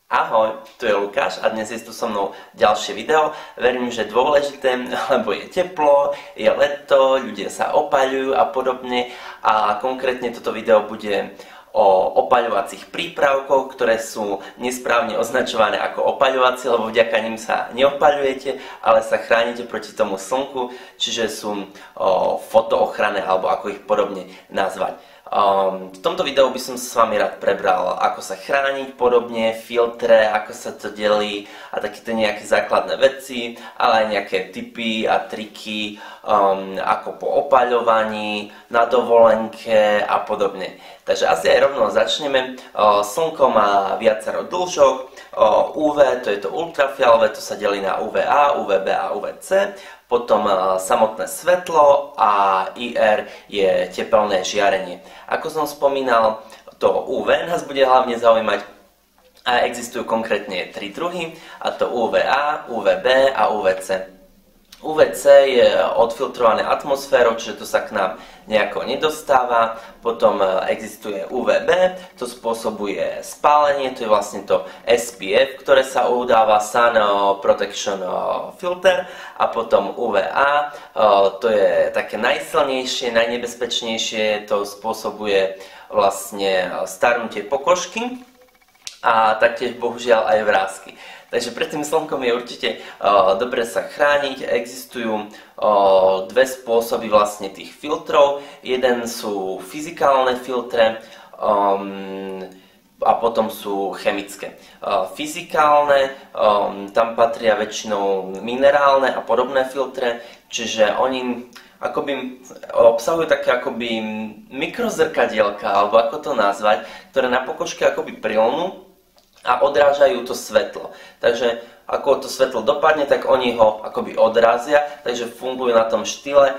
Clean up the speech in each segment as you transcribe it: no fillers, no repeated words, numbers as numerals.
Ahoj, tu je Lukáš a dnes je tu so mnou ďalšie video. Verím, že dôležité, lebo je teplo, je leto, ľudia sa opaľujú a podobne. A konkrétne toto video bude o opaľovacích prípravkoch, ktoré sú nesprávne označované ako opaľovacie, lebo vďaka nim sa neopaľujete, ale sa chránite proti tomu slnku, čiže sú fotoochranné, alebo ako ich podobne nazvať. V tomto videu by som sa s vami rád prebral, ako sa chrániť podobne, filtre, ako sa to delí a takéto nejaké základné veci, ale aj nejaké tipy a triky, ako po opaľovaní, na dovolenke a podobne. Takže asi aj rovno začneme. Slnko má viacero dĺžok, UV, to je to ultrafialové, to sa delí na UVA, UVB a UVC. Potom samotné svetlo a IR je tepelné žiarenie. Ako som spomínal, to UV nás bude hlavne zaujímať a existujú konkrétne 3 druhy, a to UVA, UVB a UVC. UVC je odfiltrované atmosférou, čiže to sa k nám nejako nedostáva. Potom existuje UVB, to spôsobuje spálenie, to je vlastne to SPF, ktoré sa udáva, Sun Protection Filter. A potom UVA, to je také najsilnejšie, najnebezpečnejšie, to spôsobuje vlastne starnutie pokožky a taktiež bohužiaľ aj vrásky. Takže pred tým slnkom je určite dobre sa chrániť. Existujú dve spôsoby vlastne tých filtrov. Jeden sú fyzikálne filtre a potom sú chemické. Fyzikálne, tam patria väčšinou minerálne a podobné filtre, čiže oni akoby obsahujú také akoby mikrozrkadielka, alebo ako to nazvať, ktoré na pokožke akoby prilnú a odrážajú to svetlo. Takže ako to svetlo dopadne, tak oni ho akoby odrazia, takže fungujú na tom štýle.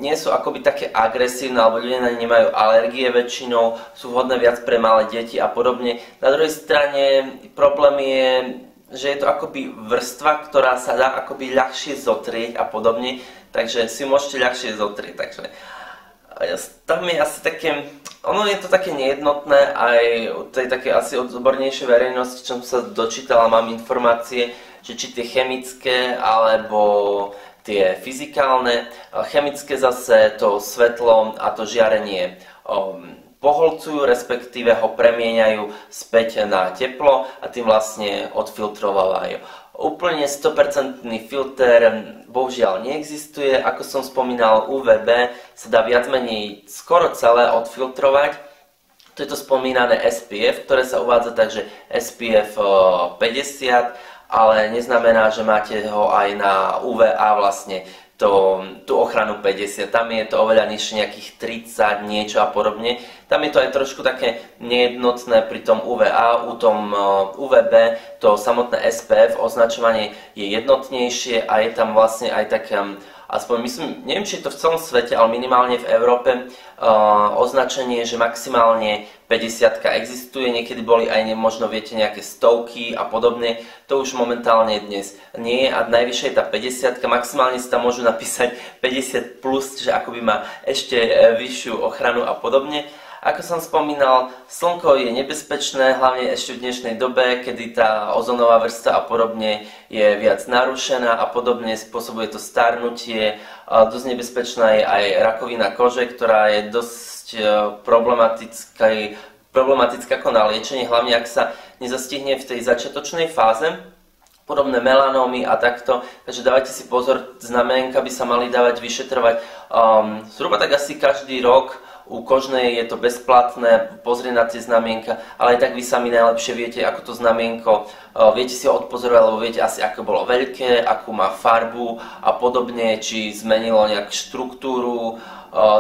Nie sú akoby také agresívne, alebo ľudia na ne nemajú alergie väčšinou, sú vhodné viac pre malé deti a podobne. Na druhej strane problém je, že je to akoby vrstva, ktorá sa dá akoby ľahšie zotrieť a podobne, takže si môžete ľahšie zotrieť. Takže tam je asi také, ono je to také nejednotné, aj tej také asi odbornejšej verejnosti, čo som sa dočítal a mám informácie, že či tie chemické alebo tie fyzikálne. Chemické zase to svetlo a to žiarenie poholcujú, respektíve ho premieňajú späť na teplo a tým vlastne odfiltrovávajú. Úplne 100% filter bohužiaľ neexistuje. Ako som spomínal, UVB sa dá viac menej skoro celé odfiltrovať. To je to spomínané SPF, ktoré sa uvádza takže SPF 50, ale neznamená, že máte ho aj na UVA vlastne tú ochranu 50, tam je to oveľa nižšie, nejakých 30 niečo a podobne. Tam je to aj trošku také nejednotné pri tom UVA, u tom UVB to samotné SPF označovanie je jednotnejšie a je tam vlastne aj také, aspoň myslím, neviem či je to v celom svete, ale minimálne v Európe označenie, že maximálne 50 existuje, niekedy boli aj možno viete nejaké stovky a podobne, to už momentálne dnes nie je a najvyššie je tá 50, maximálne si tam môžu napísať 50+, čiže akoby má ešte vyššiu ochranu a podobne. Ako som spomínal, slnko je nebezpečné, hlavne ešte v dnešnej dobe, kedy tá ozonová vrstva a podobne je viac narušená a podobne spôsobuje to starnutie. Dosť nebezpečná je aj rakovina kože, ktorá je dosť problematická ako na liečenie, hlavne ak sa nezastihne v tej začiatočnej fáze. Podobné melanómy a takto, takže dávajte si pozor, znamienka by sa mali dávať vyšetrovať zhruba tak asi každý rok. U kožnej je to bezplatné, pozrieť na tie znamienka, ale aj tak vy sami najlepšie viete, ako to znamienko, viete si ho odpozorovať, lebo viete asi, ako bolo veľké, akú má farbu a podobne, či zmenilo nejak štruktúru,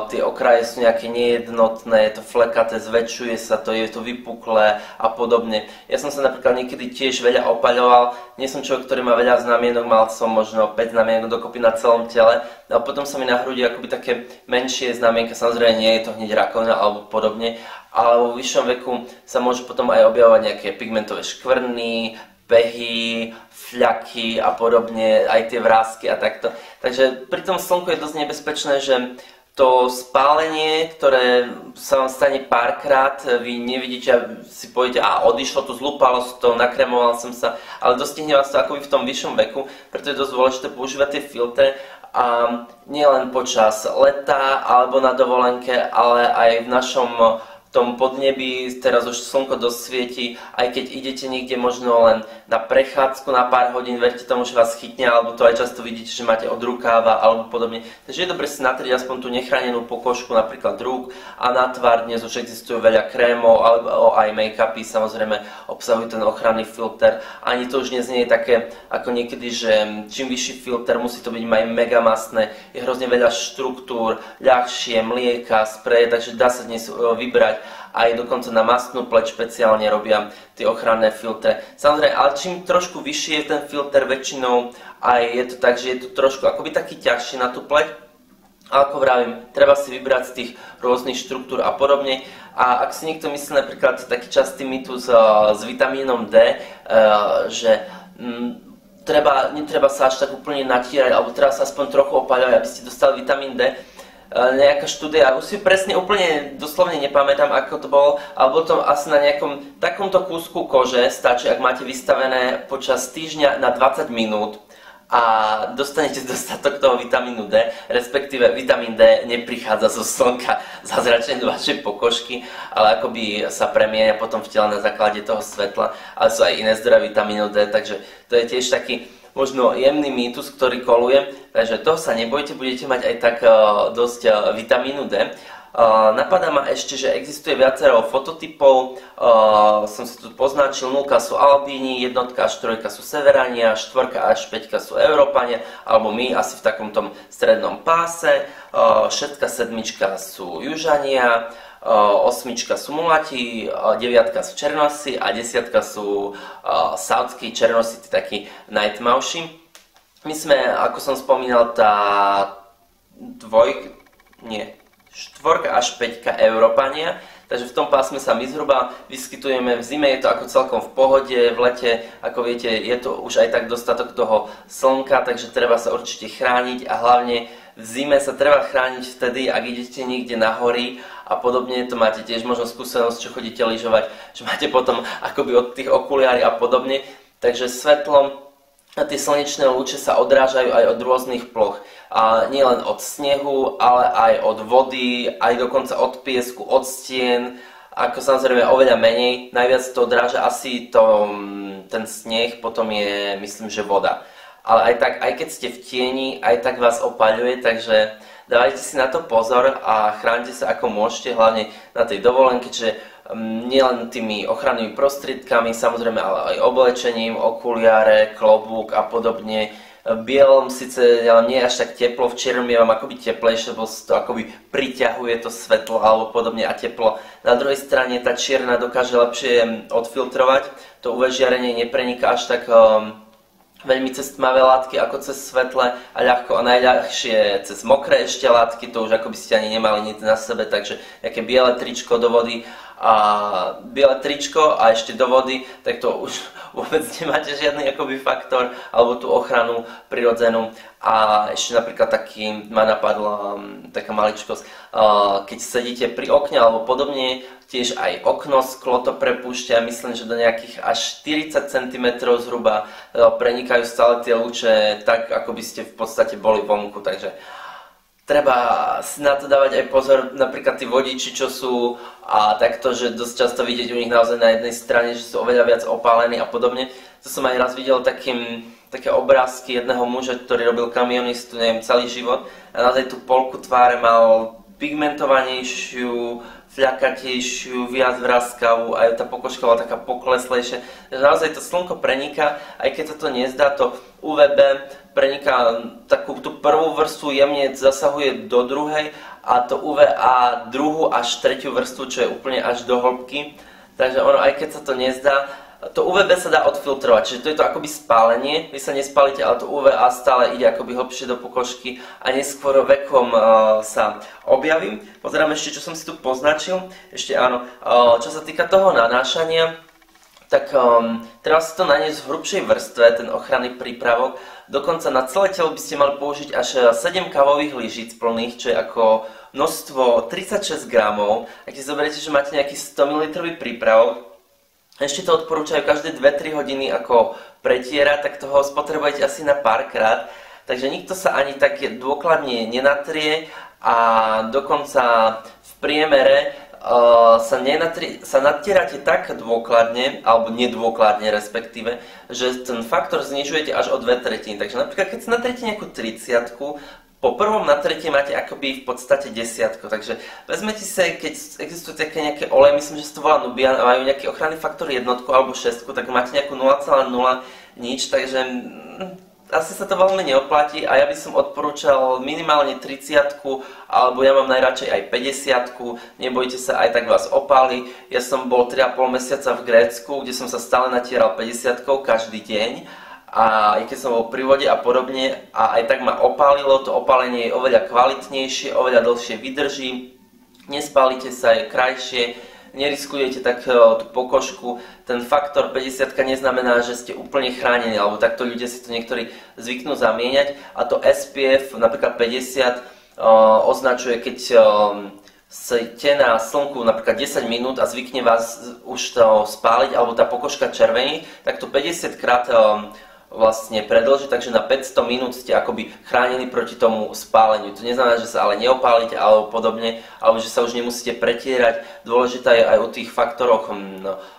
tie okraje sú nejaké nejednotné, je to flekaté, zväčšuje sa to, je to vypuklé a podobne. Ja som sa napríklad niekedy tiež veľa opaľoval, nie som človek, ktorý má veľa znamienok, mal som možno 5 znamienok dokopy na celom tele, a potom sa mi na hrudi akoby také menšie znamienka, samozrejme nie je to hneď rakovina alebo podobne, ale vo vyššom veku sa môžu potom aj objavovať nejaké pigmentové škvrny, pehy, fľaky a podobne, aj tie vrásky a takto. Takže pri tom slnku je dosť nebezpečné, že to spálenie, ktoré sa vám stane párkrát, vy nevidíte a si poviete, a odišlo to, zlúpalo sa to, nakremoval som sa, ale dostihne vás to akoby v tom vyššom veku, preto je dosť dôležité používať tie filtre a nielen počas leta alebo na dovolenke, ale aj v našom tom podnebí, teraz už slnko dosť svieti, aj keď idete niekde možno len na prechádzku na pár hodín, verte tomu, že vás chytne, alebo to aj často vidíte, že máte od rukáva alebo podobne. Takže je dobre si natriť aspoň tú nechránenú pokožku, napríklad rúk a na tvár. Dnes už existujú veľa krémov, alebo aj make-upy, samozrejme obsahujú ten ochranný filter. Ani to už neznie také ako niekedy, že čím vyšší filter, musí to byť aj mega mastné, je hrozne veľa štruktúr, ľahšie, mlieka, spreje, takže dá sa dnes vybrať. Aj dokonca na mastnú pleť špeciálne robia tie ochranné filtre. Samozrejme, ale čím trošku vyšší je ten filter, väčšinou aj je to tak, že je to trošku akoby taký ťažší na tú pleť. A ako vravím, treba si vybrať z tých rôznych štruktúr a podobne. A ak si niekto myslí napríklad taký častý mýtus s vitamínom D, že netreba sa až tak úplne natírať, alebo treba sa aspoň trochu opáľovať, aby ste dostali vitamín D, nejaká štúdia, už si presne úplne doslovne nepamätám, ako to bolo, ale bolo to asi na nejakom takomto kúsku kože, stačí, ak máte vystavené počas týždňa na 20 minút a dostanete dostatok toho vitamínu D, respektíve vitamín D neprichádza zo slnka zázračne do vašej pokožky, ale akoby sa premieňa potom v tele na základe toho svetla, ale sú aj iné zdroje vitamínu D, takže to je tiež taký možno jemný mýtus, ktorý koluje, takže toho sa nebojte, budete mať aj tak dosť vitamínu D. Napadá ma ešte, že existuje viacero fototypov, som si tu poznačil, 0 sú Albíni, 1 až 3 sú Severania, 4 až 5 sú Európania, alebo my asi v takom tom strednom páse, 6, 7 sú Južania, 8 sú mulati, 9 sú černosy a 10 sú saudskí černosy, takí najtmavší. My sme, ako som spomínal, tá 4 až 5 Európania, takže v tom pásme sa my zhruba vyskytujeme. V zime je to ako celkom v pohode, v lete, ako viete, je to už aj tak dostatok toho slnka, takže treba sa určite chrániť a hlavne v zime sa treba chrániť vtedy, ak idete niekde na hory a podobne, to máte tiež možno skúsenosť, čo chodíte lyžovať, že máte potom akoby od tých okuliári a podobne, takže svetlo a tie slnečné lúče sa odrážajú aj od rôznych ploch. A nielen od snehu, ale aj od vody, aj dokonca od piesku, od stien, ako samozrejme oveľa menej. Najviac to odráža asi ten sneh, potom je, myslím, že voda. Ale aj tak, aj keď ste v tieni, aj tak vás opaľuje, takže dávajte si na to pozor a chránite sa ako môžete, hlavne na tej dovolenke, čiže nielen tými ochrannými prostriedkami, samozrejme, ale aj oblečením, okuliare, klobúk a podobne. V bielom síce nie je až tak teplo, v čiernom je vám akoby teplejšie, lebo to akoby priťahuje to svetlo alebo podobne a teplo. Na druhej strane tá čierna dokáže lepšie odfiltrovať, to UV žiarenie nepreniká až tak veľmi cez tmavé látky ako cez svetle a ľahko a najľahšie cez mokré ešte látky, to už ako by ste ani nemali nič na sebe, takže nejaké biele tričko do vody a biele tričko a ešte do vody, tak to už vôbec nemáte žiadny akoby faktor alebo tú ochranu prirodzenú. A ešte napríklad ma napadla taká maličkosť, keď sedíte pri okne alebo podobne, tiež aj okno, sklo to prepúšťa, myslím, že do nejakých až 40 cm zhruba prenikajú stále tie lúče tak, ako by ste v podstate boli vonku, takže treba si na to dávať aj pozor, napríklad tí vodiči, čo sú a takto, že dosť často vidieť u nich naozaj na jednej strane, že sú oveľa viac opálení a podobne. To som aj raz videl také obrázky jedného muža, ktorý robil kamionistu, neviem, celý život a naozaj tú polku tváre mal pigmentovanejšiu, fľakatejšiu, viac vraskavú, aj tá pokožka bola taká pokleslejšia. Takže naozaj to slnko preniká, aj keď sa to nezdá, to UVB preniká takú tú prvú vrstvu, jemne zasahuje do druhej a to UVA druhú až tretiu vrstvu, čo je úplne až do hĺbky. Takže ono, aj keď sa to nezdá, to UVB sa dá odfiltrovať, čiže to je to akoby spálenie, vy sa nespálite, ale to UVA stále ide akoby hlbšie do pokožky a neskôr vekom sa objaví. Pozerám ešte, čo som si tu poznačil, ešte áno, čo sa týka toho nanášania, tak treba si to naniesť v hrubšej vrstve, ten ochranný prípravok. Dokonca na celé telo by ste mali použiť až 7 kávových lyžíc plných, čo je ako množstvo 36 gramov, a keď zoberiete, že máte nejaký 100 ml prípravok, ešte to odporúčajú každé 2-3 hodiny ako pretierať, tak toho spotrebujete asi na párkrát. Takže nikto sa ani tak dôkladne nenatrie a dokonca v priemere sa natierate tak dôkladne, alebo nedôkladne respektíve, že ten faktor znižujete až o 2/3. Takže napríklad keď si natriete nejakú 30, po prvom natretí máte akoby v podstate 10. Takže vezmete si, keď existujú také nejaké oleje, myslím, že sa to volá Nubian a majú nejaký ochranný faktor 1 alebo 6, tak máte nejakú 0,0 nič, takže asi sa to veľmi neoplatí a ja by som odporúčal minimálne 30, alebo ja mám najradšej aj 50, nebojte sa, aj tak vás opáli. Ja som bol 3,5 mesiaca v Grécku, kde som sa stále natieral 50 každý deň. A aj keď som bol pri vode a podobne, a aj tak ma opálilo, to opálenie je oveľa kvalitnejšie, oveľa dlhšie vydrží, nespálite sa, je krajšie, neriskujete tak tú pokožku. Ten faktor 50 neznamená, že ste úplne chránení, alebo takto ľudia si to niektorí zvyknú zamieňať. A to SPF, napríklad 50, označuje, keď ste na slnku napríklad 10 minút a zvykne vás už to spáliť, alebo tá pokožka červení, tak to 50 krát vlastne predĺži, takže na 500 minút ste akoby chránení proti tomu spáleniu. To neznamená, že sa ale neopálite alebo podobne, alebo že sa už nemusíte pretierať. Dôležitá je aj o tých faktoroch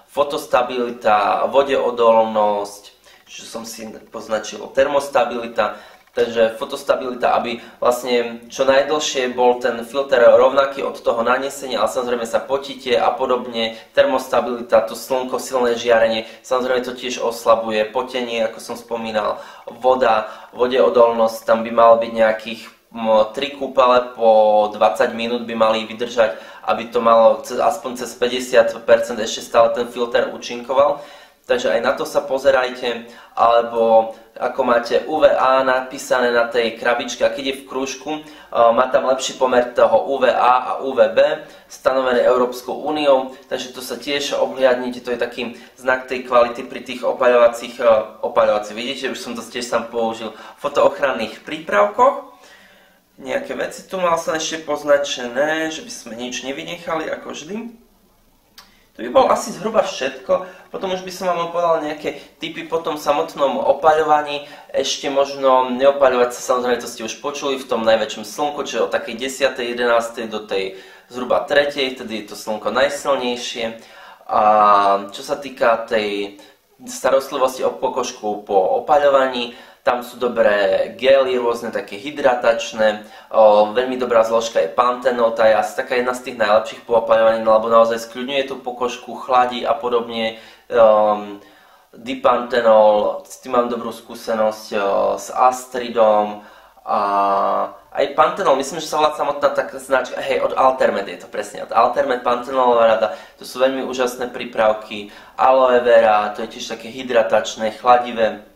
fotostabilita, vodeodolnosť, čo som si poznačil, termostabilita. Takže fotostabilita, aby vlastne čo najdlhšie bol ten filter rovnaký od toho nanesenia, ale samozrejme sa potíte a podobne. Termostabilita, to slnko, silné žiarenie, samozrejme to tiež oslabuje. Potenie, ako som spomínal, voda, vodeodolnosť, tam by malo byť nejakých 3 kúpele po 20 minút by mali vydržať, aby to malo aspoň cez 50% ešte stále ten filter účinkoval. Takže aj na to sa pozerajte, alebo ako máte UVA napísané na tej krabičke, a keď je v krúžku, má tam lepší pomer toho UVA a UVB, stanovené Európskou úniou, takže to sa tiež obhliadnite, to je taký znak tej kvality pri tých opaľovacích, vidíte, už som to tiež sám použil, fotoochranných prípravkoch. Nejaké veci tu mal som ešte poznačené, že by sme nič nevynechali, ako vždy. To by bolo asi zhruba všetko, potom už by som vám povedal nejaké tipy po tom samotnom opaľovaní, ešte možno neopaľovať sa, samozrejme to ste už počuli, v tom najväčšom slnku, čiže od takej 10. 11. do tej zhruba 3. Vtedy je to slnko najsilnejšie. A čo sa týka tej starostlivosti o pokožku po opaľovaní, tam sú dobré gely, rôzne také hydratačné, veľmi dobrá zložka je pantenol, tá je asi taká jedna z tých najlepších po opaľovaní, lebo naozaj skľudňuje tú pokožku, chladí a podobne. Dipantenol, s tým mám dobrú skúsenosť, s Astridom a aj pantenol, myslím, že sa volá samotná taká značka, hej, od Altermed je to presne, od Altermed pantenolová rada, to sú veľmi úžasné prípravky, aloe vera, to je tiež také hydratačné, chladivé.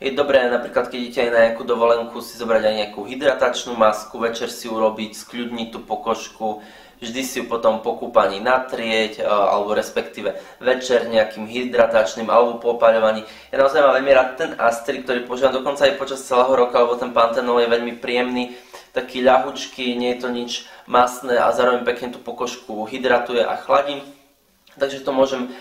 Je dobré napríklad, keď idete aj na nejakú dovolenku, si zobrať aj nejakú hydratačnú masku, večer si urobiť, skľudniť tú pokožku, vždy si ju potom po kúpaní natrieť, alebo respektíve večer nejakým hydratačným alebo po opaľovaní. Ja naozaj mám veľmi rád ten Astrid, ktorý používam dokonca aj počas celého roka, lebo ten pantenol je veľmi príjemný, taký ľahučký, nie je to nič masné a zároveň pekne tú pokožku hydratuje a chladí. Takže to môžem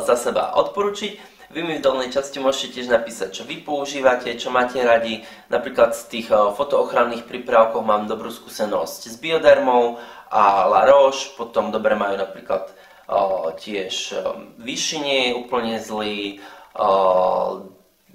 za seba odporučiť. Vy mi v dolnej časti môžete tiež napísať, čo vy používate, čo máte radi. Napríklad z tých fotoochranných prípravkov mám dobrú skúsenosť s Biodermou a La Roche, potom dobre majú napríklad tiež Vichy nie je úplne zlý,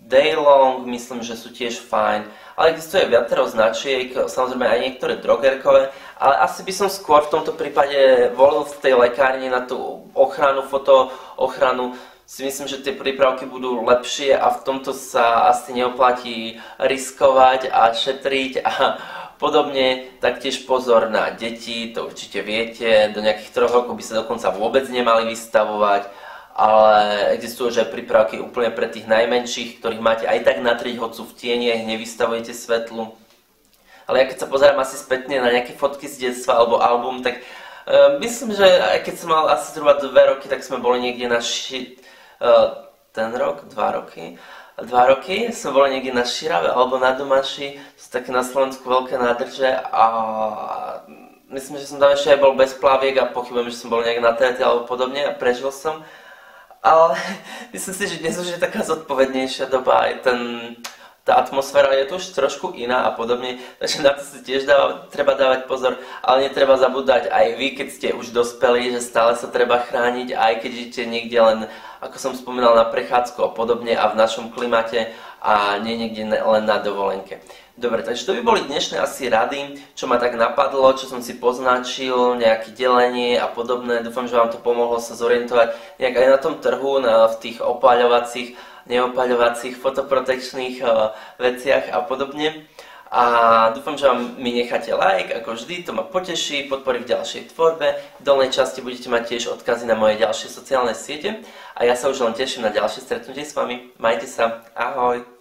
Daylong myslím, že sú tiež fajn, ale existuje viacero značiek, samozrejme aj niektoré drogerkové, ale asi by som skôr v tomto prípade volil v tej lekárni na tú ochranu, fotoochranu. Si myslím, že tie prípravky budú lepšie a v tomto sa asi neoplatí riskovať a šetriť a podobne. Taktiež pozor na deti, to určite viete, do nejakých 3 rokov by sa dokonca vôbec nemali vystavovať, ale existujú už aj prípravky úplne pre tých najmenších, ktorých máte aj tak natrieť, hoď sú v tieni, nevystavujete svetlu. Ale ja keď sa pozerám asi spätne na nejaké fotky z detstva alebo album, tak myslím, že aj keď som mal asi zhruba 2 roky, tak sme boli niekde na ten rok, 2 roky. 2 roky sme boli niekde na Širave alebo na Domaši, sú také na Slovensku veľké nádrže a myslím, že som tam ešte aj bol bez plaviek a pochybujem, že som bol nejak natretý alebo podobne a prežil som. Ale myslím si, že dnes už je taká zodpovednejšia doba, aj tá atmosféra je tu už trošku iná a podobne, takže na to si tiež treba dávať pozor, ale netreba zabúdať aj vy, keď ste už dospeli, že stále sa treba chrániť, aj keď idete niekde len, ako som spomínal, na prechádzku a podobne a v našom klimate a nie niekde len na dovolenke. Dobre, takže to by boli dnešné asi rady, čo ma tak napadlo, čo som si poznačil, nejaké delenie a podobné. Dúfam, že vám to pomohlo sa zorientovať nejak aj na tom trhu, v tých opáľovacích, neopáľovacích, fotoprotekčných veciach a podobne. A dúfam, že vám mi necháte like, ako vždy, to ma poteší, podporí v ďalšej tvorbe. V dolnej časti budete mať tiež odkazy na moje ďalšie sociálne siete a ja sa už len teším na ďalšie stretnutie s vami. Majte sa, ahoj!